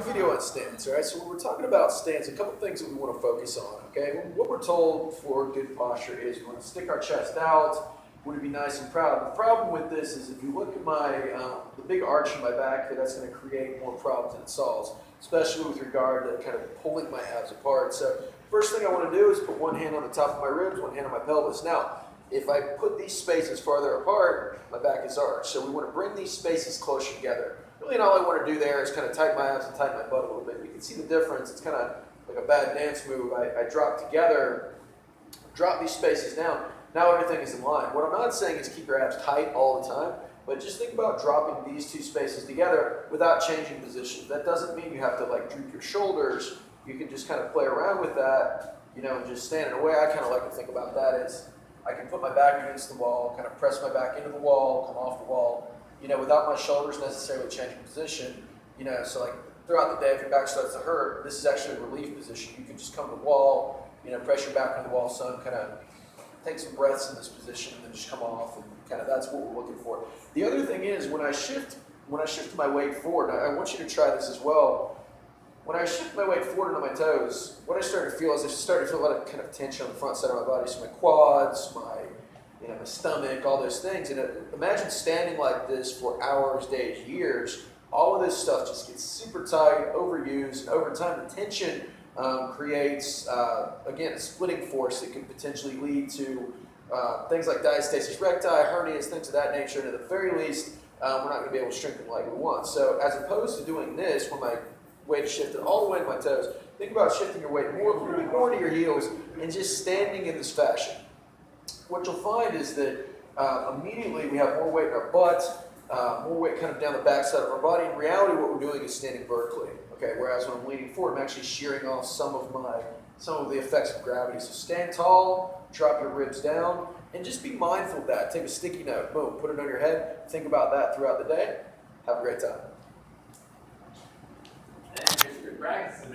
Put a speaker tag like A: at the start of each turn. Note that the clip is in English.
A: quick video on stance, all right? So when we're talking about stance, a couple things that we want to focus on, okay? What we're told for good posture is we want to stick our chest out, we want to be nice and proud. The problem with this is if you look at my, the big arch in my back here, that's going to create more problems than it solves, especially with regard to kind of pulling my abs apart. So first thing I want to do is put one hand on the top of my ribs, one hand on my pelvis. Now, if I put these spaces farther apart, my back is arched. So we want to bring these spaces closer together. Really, and all I want to do there is kind of tighten my abs and tighten my butt a little bit. You can see the difference. It's kind of like a bad dance move. I drop together, drop these spaces down. Now everything is in line. What I'm not saying is keep your abs tight all the time, but just think about dropping these two spaces together without changing position. That doesn't mean you have to like droop your shoulders. You can just kind of play around with that, you know, and just stand in a way I kind of like to think about that is I can put my back against the wall, kind of press my back into the wall, come off the wall, you know, without my shoulders necessarily changing position, you know, so like throughout the day, if your back starts to hurt, this is actually a relief position. You can just come to the wall, you know, press your back into the wall some, kind of take some breaths in this position and then just come off, and kind of that's what we're looking for. The other thing is when I shift my weight forward, I want you to try this as well. When I shift my weight forward into my toes, what I start to feel is I start to feel a lot of kind of tension on the front side of my body. So my quads, my stomach, all those things. And imagine standing like this for hours, days, years. All of this stuff just gets super tight, overused, and over time the tension creates, again, a splitting force that could potentially lead to things like diastasis recti, hernias, things of that nature. And at the very least, we're not going to be able to strengthen like we want. So as opposed to doing this, where my weight shifted all the way to my toes, think about shifting your weight more to your heels and just standing in this fashion. What you'll find is that immediately we have more weight in our butt, more weight kind of down the backside of our body. In reality, what we're doing is standing vertically. Okay, whereas when I'm leaning forward, I'm actually shearing off some of the effects of gravity. So stand tall, drop your ribs down, and just be mindful of that. Take a sticky note, boom, put it on your head. Think about that throughout the day. Have a great time.
B: Practice.